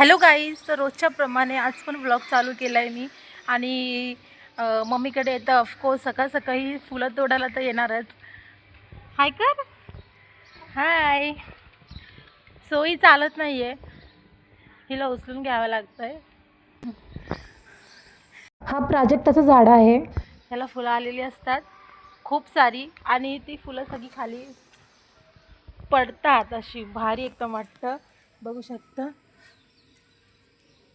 Hello guys, तर रोजच्या प्रमाणे आज पण ब्लॉग चालू केला आहे मी. आणि मम्मीकडे येतं ऑफकोर्स सकाळ सकाळी फुलं तोडायला तर येणारच. हाय कर, हाय. सोयी चालत नाही आहे, हिला उचलून घ्यावं लागतं आहे. हा प्राजक्ताचं झाड आहे, ह्याला फुलं आलेली असतात खूप सारी, आणि ती फुलं सगळी खाली पडतात. अशी भारी एकदम वाटतं, बघू शकता.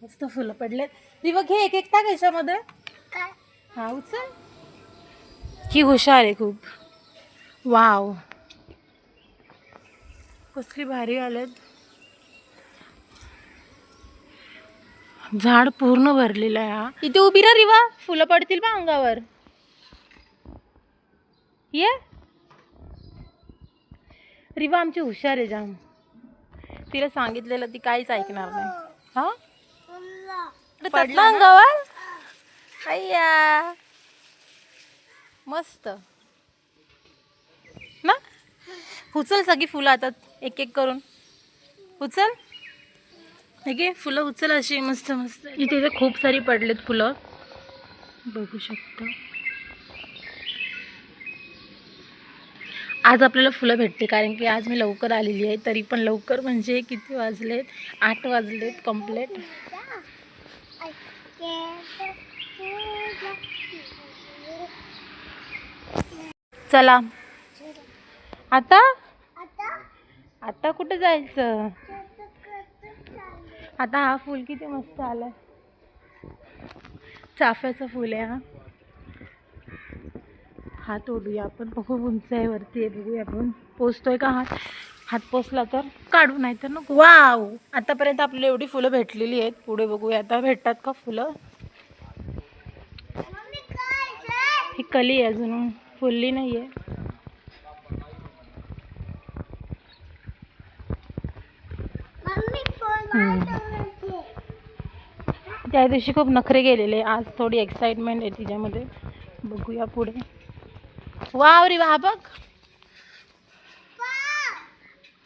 मस्त फुलं पडलेत. दिवा घे, एक एक टाक याच्यामध्ये. हा उचल. ही हुशार आहे खूप. वाव, कसली भारी आलेत. झाड पूर्ण भरलेलं आहे. हा इथे उभी राहा रिवा, फुलं पडतील बा अंगावर. ये रिवा आमची हुशार आहे जाम, तिला सांगितलेलं ती काहीच ऐकणार नाही. हा पडला अंगावर. अय्या मस्त ना. उचल सगळी फुलं आता एक एक करून उचल. हे फुलं उचल अशी मस्त मस्त. इथे खूप सारी पडलेत फुलं, बघू शकता. आज आपल्याला फुलं भेटते कारण की आज मी लवकर आलेली आहे. तरी पण लवकर म्हणजे किती वाजलेत, 8 वाजलेत कंप्लीट. चला आता आता कुठे जायचं. आता हा फुल किती मस्त आलाय, चाफ्याचं फुल आहे. हा तोडूया आपण, बघू उंच आहे वरती आहे, बघूया आपण पोचतोय का. हात पोचला तर काढू, नाही तर नको. वाव, आतापर्यंत आपल्याला एवढी फुलं भेटलेली आहेत. पुढे बघूया आता भेटतात का फुलं. ही कली आहे, अजून फुलली नाहीये. त्या दिवशी खूप नखरे गेलेले, आज थोडी एक्साइटमेंट आहे तिच्यामध्ये. बघूया पुढे. वाव रे वा, बघ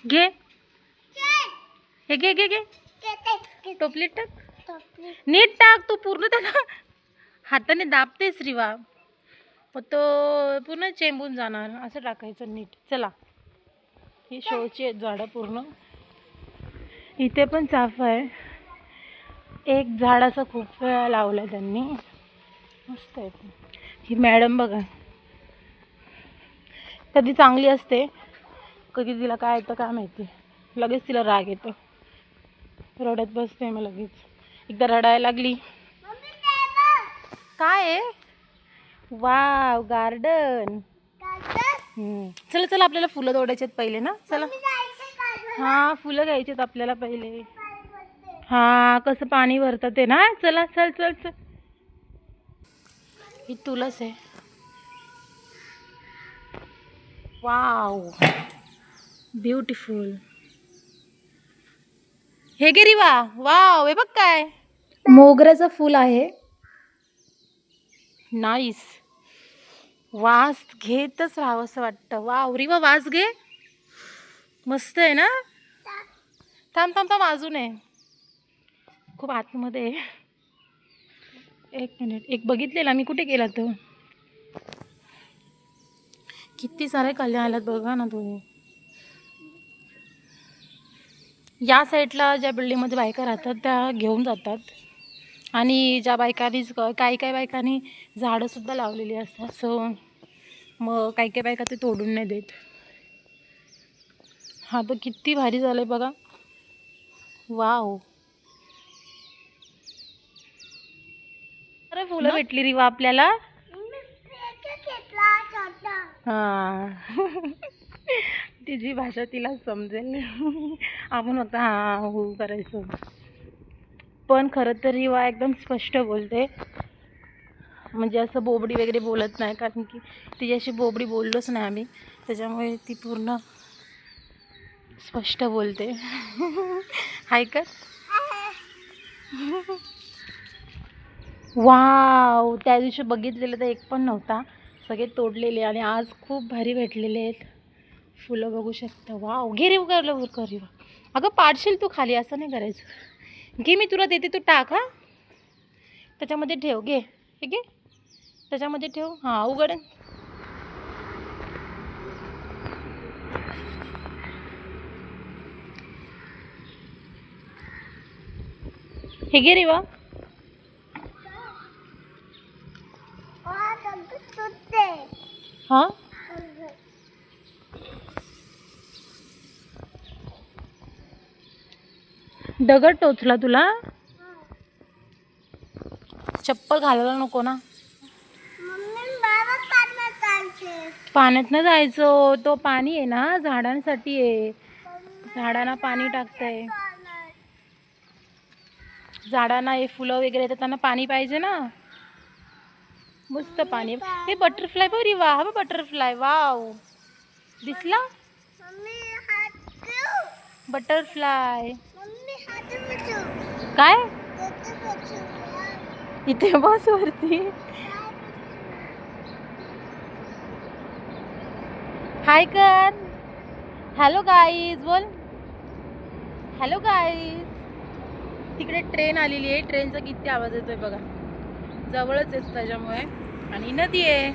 घे, हे घे घे घे, टोपलीत टाक, नीट टाक. तू पूर्ण त्याला हाताने दाबतेस रिवा, मग तो पूर्ण चेंबून जाणार. असं टाकायचं नीट. चला, ही शोची आहेत झाडं पूर्ण. इथे पण चाफा आहे, एक झाड असं खूप वेळा लावलं त्यांनी, मस्त आहे. ही मॅडम बघा, कधी चांगली असते, कधी तिला काय येतं काय माहिती, लगेच तिला राग येतो, रडत बसते. मग लगेच एकदा रडायला लागली. काय आहे. Wow, garden. चला चला, आपल्याला फुलं तोडायचे आहेत पहिले ना. चला, हा फुलं घ्यायचे आहेत आपल्याला पहिले. हा कसं पाणी भरतं ते ना. चला चल चल चल. ही तुलस आहे. Wow, beautiful. हे गिरी वा, वाव, हे बघ काय मोगऱ्याचं फुल आहे. नाईस, वास घेतच राहावं असं वाटतं. वाव रिवा, वास घे, मस्त आहे ना. थांब थांब थांब, अजून आहे खूप आतमध्ये. एक मिनिट, एक बघितलेला मी, कुठे गेला तो. किती सारे कल्या आल्यात बघा ना तुम्ही. या साईडला ज्या बिल्डिंगमध्ये बायका राहतात त्या घेऊन जातात, आणि ज्या बायकांनी काही काही बायकांनी झाडंसुद्धा लावलेली असतात. सो मग काही काही बायका ते तोडून नाही देत. हा तर किती भारी झालंय बघा. वाव, अरे फुलं भेटली रिवा आपल्याला. हा तिची भाषा तिला समजेल. आपण फक्त हा हो करायचं. पण खरं तर रिवा एकदम स्पष्ट बोलते, म्हणजे असं बोबडी वगैरे बोलत नाही, कारण की तिच्याशी बोबडी बोललोच नाही आम्ही, त्याच्यामुळे ती पूर्ण स्पष्ट बोलते. हाय का. वाव, त्या दिवशी बघितलेलं तर एक पण नव्हता, सगळे तोडलेले, आणि आज खूप भारी भेटलेले आहेत फुलं, बघू शकता. वाव, घे रे कर, कर. अगं पाडशील तू खाली, असं नाही करायचं. घे, मी तुला देते, तू टाक. हा, त्याच्यामध्ये ठेव. घे, हे घे, त्याच्यामध्ये ठेव. हां, उघड. हे घे रिवा. हां, दगड टोचला तुला? चप्पल घालायला नको ना. पाण्यात न जायचं, तो पाणी आहे ना झाडांसाठी आहे. झाडांना पाणी टाकतंय. झाडांना हे फुलं वगैरे तर त्यांना पाणी पाहिजे ना. मस्त पाणी. हे बटरफ्लाय बघ रिवा. हा बघ बटरफ्लाय. वाव, दिसला बटरफ्लाय. काय इथे बस वरती. हाय कर. हॅलो गाईज बोल. Hello guys. तिकडे ट्रेन आलेली आहे. ट्रेनचा किती आवाज येतोय बघा. जवळच येतो त्याच्यामुळे. आणि नदी आहे.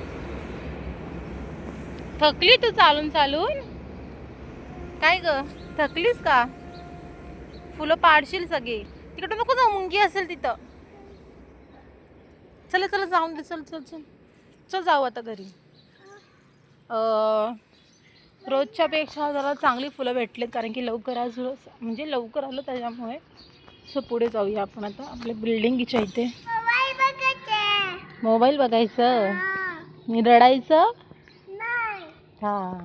थकली तू चालून चालून? काय ग, थकलीस का? फुलं पाडशील सगळे. तिकडे नको जाऊ, मुंगी असेल तिथं. चला चला जाऊन दे. चल चल चल चल जाऊ आता घरी. रोजच्या पेक्षा जरा चांगली फुलं भेटलेत, कारण की लवकर आज म्हणजे लवकर आलो त्याच्यामुळे. सो पुढे जाऊया आपण आता आपल्या बिल्डिंगच्या इथे. मोबाईल बघायचं? मी रडायचं? हां,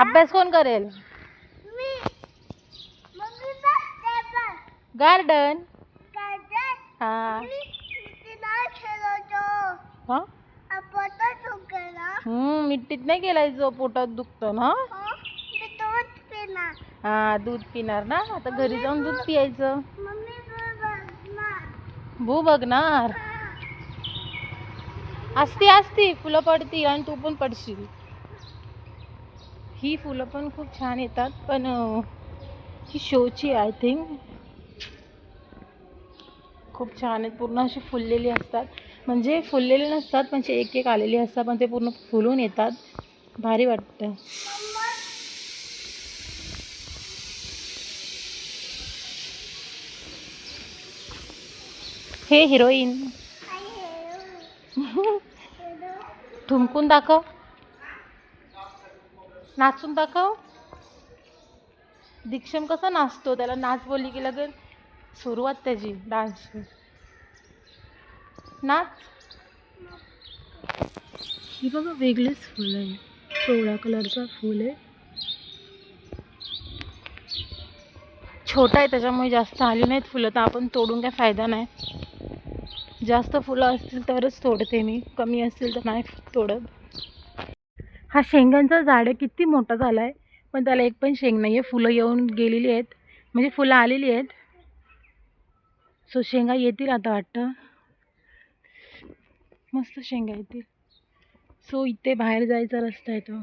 अभ्यास कोण करेल? गार्डन. हां हां, मिट्टीत नाही गेलायचं, पोटात दुखतं ना. हा, दूध पिणार ना आता. घरी जाऊन दूध पियायचं. भू बघणार असती असती. फुलं पडतील आणि तू पण पडशील. ही फुलं पण खूप छान येतात, पण ही शोची आय थिंक. खूप छान आहेत. पूर्ण अशी फुललेली असतात. म्हणजे फुललेले नसतात, म्हणजे एक एक आलेली असतात, पण ते पूर्ण फुलून येतात. भारी वाटतं. हे हिरोईन. ठुमकून दाखव, नाचून दाखव. दीक्षम कसा नाचतो, त्याला नाच बोलली की लगेच सुरुवात त्याची डान्सची. नाच. ही बघा वेगळीच फुलं आहे. पिवळ्या कलरचा फुल आहे. छोटा आहे त्याच्यामुळे जास्त आली नाहीत फुलं, तर आपण तोडून काय फायदा नाही. जास्त फुलं असतील तरच तोडते मी, कमी असतील तर नाही तोडत. हा शेंगांचा झाड आहे, किती मोठा झाला आहे, पण त्याला एक पण शेंग नाही आहे. फुलं येऊन गेलेली आहेत, म्हणजे फुलं आलेली आहेत. सो शेंगा येतील आता वाटतं. मस्त शेंगा येतील. सो इथे बाहेर जायचा रस्ता आहे तो.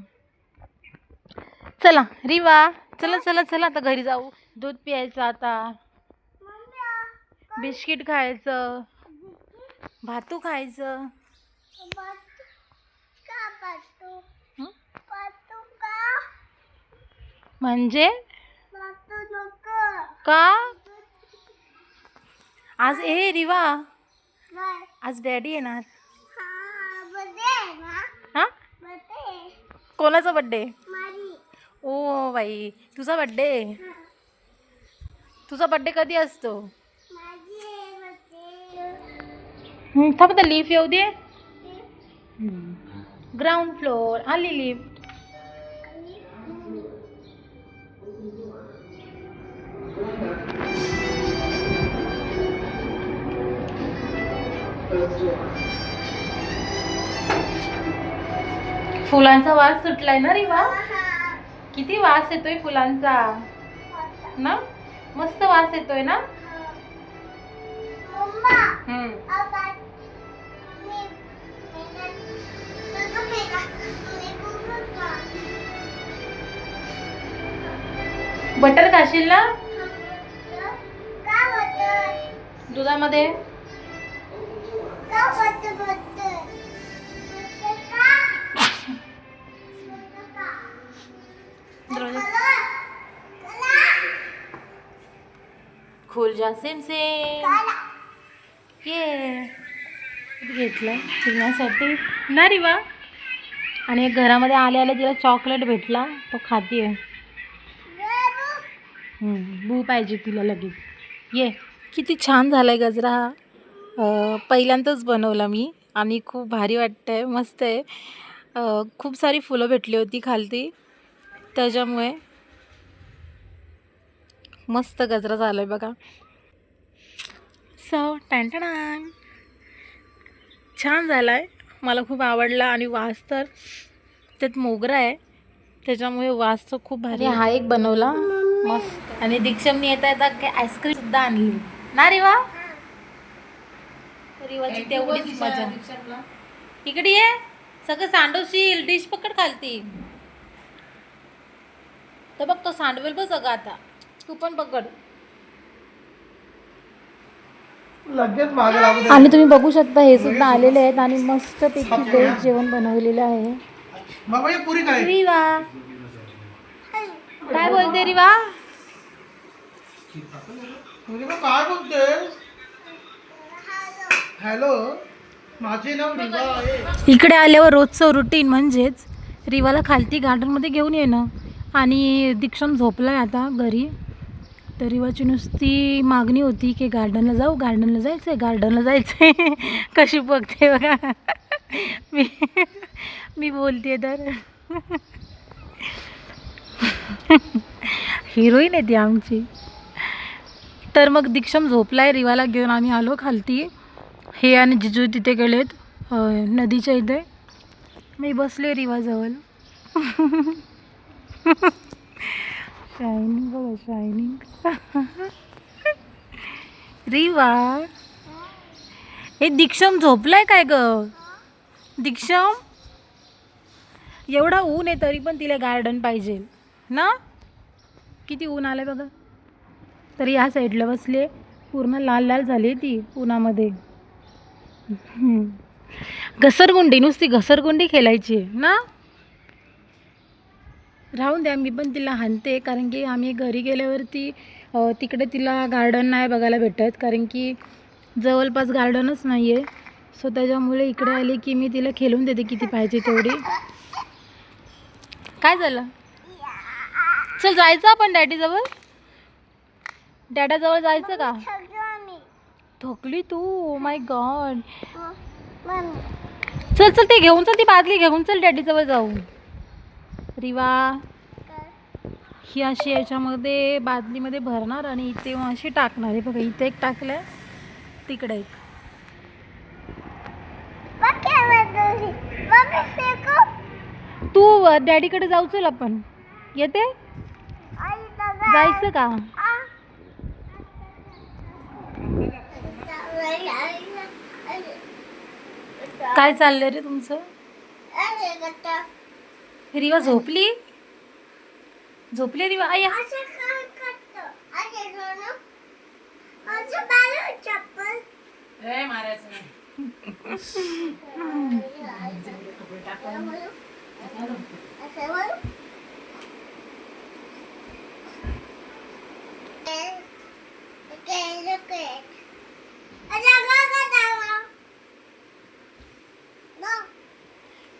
चला रिवा, चला चला चला आता घरी जाऊ. दूध प्यायचं आता, बिस्किट खायचं, भातू खायचं. म्हणजे का आज रिवा, आज डॅडी येणार. हा, कोणाचा बड्डे? ओ बाई, तुझा बड्डे. तुझा बड्डे कधी असतो? थांब तर लिफ्ट येऊ दे. ग्राउंड फ्लोअर आली लिफ्ट. फुलांचा वास सुटलाय ना रिवा. किती वास येतोय फुलांचा ना. मस्त वास येतोय ना. बटर खाशील ना. दुधामध्ये खोल जा सेम ये घेतलं पिण्यासाठी ना रिवा. आणि घरामध्ये आल्या आल्या तिला चॉकलेट भेटला, तो खातीये. बू पाहिजे तिला लगेच. ये किती छान झालाय गजरा हा. पहिल्यांदाच बनवला मी आणि खूप भारी वाटतंय, मस्त आहे. खूप सारी फुलं भेटली होती खालती, त्याच्यामुळे मस्त गजरा झालाय बघा. सो टॅन छान झालाय, मला खूप आवडला. आणि वास तर त्यात मोगरा आहे, त्याच्यामुळे वास तर खूप भारी. हा एक बनवला मस्त. आणि दीक्षामनी येता येता आईस्क्रीम सुद्धा आणली ना रिवा. रिवाची तेवढीच मजा. इकडे ये, सगळं सांडवशील. डिश पकड खालती, तर बघ तो सांडवेल बघ सगळं. आता तू पण पकड. आणि तुम्ही बघू शकता हे सुद्धा आलेले आहेत आणि मस्त पैकी गोड जेवण बनवलेलं आहे. रिवा काय बोलते रिवा? काय बोलते? हॅलो, माझे नाव रिवा आहे. इकडे आल्यावर रोजचं रुटीन म्हणजेच रिवाला खालती गार्डनमध्ये घेऊन येणं. आणि दीक्षम झोपलाय आता घरी, तर रिवाची नुसती मागणी होती की गार्डनला जाऊ, गार्डनला जायचं आहे, गार्डनला जायचं आहे. कशी बघते बघा. मी बोलते तर हिरोईन आहे ती आमची. तर मग दीक्षम झोपलाय, रिवाला घेऊन आम्ही आलो खालती. हे आणि जिजू तिथे गेलेत नदीच्या इथे. मी बसले रिवाजवळ. शायनिंग बघा, शायनिंग. रिवा हे दीक्षम झोपलाय काय ग? दीक्षम एवढा ऊन आहे तरी पण तिला गार्डन पाहिजे ना. किती ऊन आलंय बघा. तरी या साईडला बसले, पूर्ण लाल लाल झाली ती उन्हामध्ये. घसरगुंडी, नुसती घसरगुंडी खेळायची ना. राहून द्या, मी पण तिला हाणते, कारण की आम्ही घरी गेल्यावरती तिकडे तिला गार्डन नाही बघायला भेटत, कारण की जवळपास गार्डनच नाही आहे. सो त्याच्यामुळे इकडे आले की मी तिला खेळून देते किती पाहिजे तेवढी. काय झालं? चल जायचं आपण डॅडीजवळ. डॅडाजवळ जायचं का? थकली तू? माय गॉड. चल चल ते घेऊन चल, ती बादली घेऊन चल, डॅडीजवळ जाऊ. रिवा ही अशी याच्यामध्ये बादलीमध्ये भरणार आणि इथे अशी टाकणार आहे बघा. इथे एक टाकलंय, तिकडे एक. तू डॅडीकडे जाऊ, चल आपण. येते जायचं का? काय चाललंय रे तुमचं? रिवा झोपली? झोपली रिवा? आया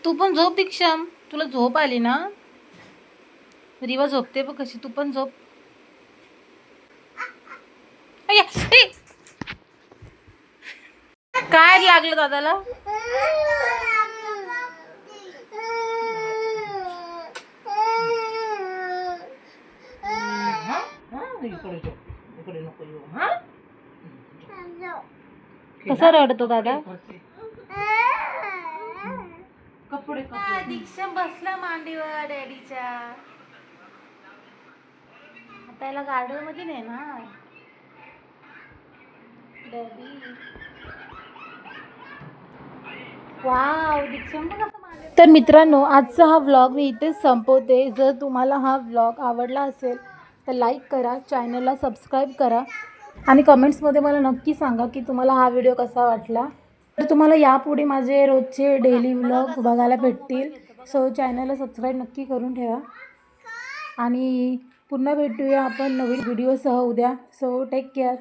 तू पण झोप दीक्षम, तुला झोप आली ना. रिवा झोपते बघ कशी, तू पण झोप. काय लागलं दादाला? कसा रडतो दादा? दीक्षम बसला मांडीवर डॅडीच्या. आता याला गार्डन मध्ये नाही ना डॅडी. वाव दीक्षम बघ कसं मांडीवर. तर मित्रांनो, आजचा हा व्लॉग मी इथेच संपवते. जर तुम्हाला हा व्लॉग आवडला असेल तर लाईक करा, चॅनलला सबस्क्राईब करा आणि कमेंट्समध्ये मला नक्की सांगा की तुम्हाला हा व्हिडिओ कसा वाटला. तर तुम्हाला यापुढे माझे रोजचे डेली व्लॉग बघायला भेटतील. सो चॅनलला सबस्क्राईब नक्की करून ठेवा आणि पुन्हा भेटूया आपण नवीन व्हिडिओसह उद्या. So take care.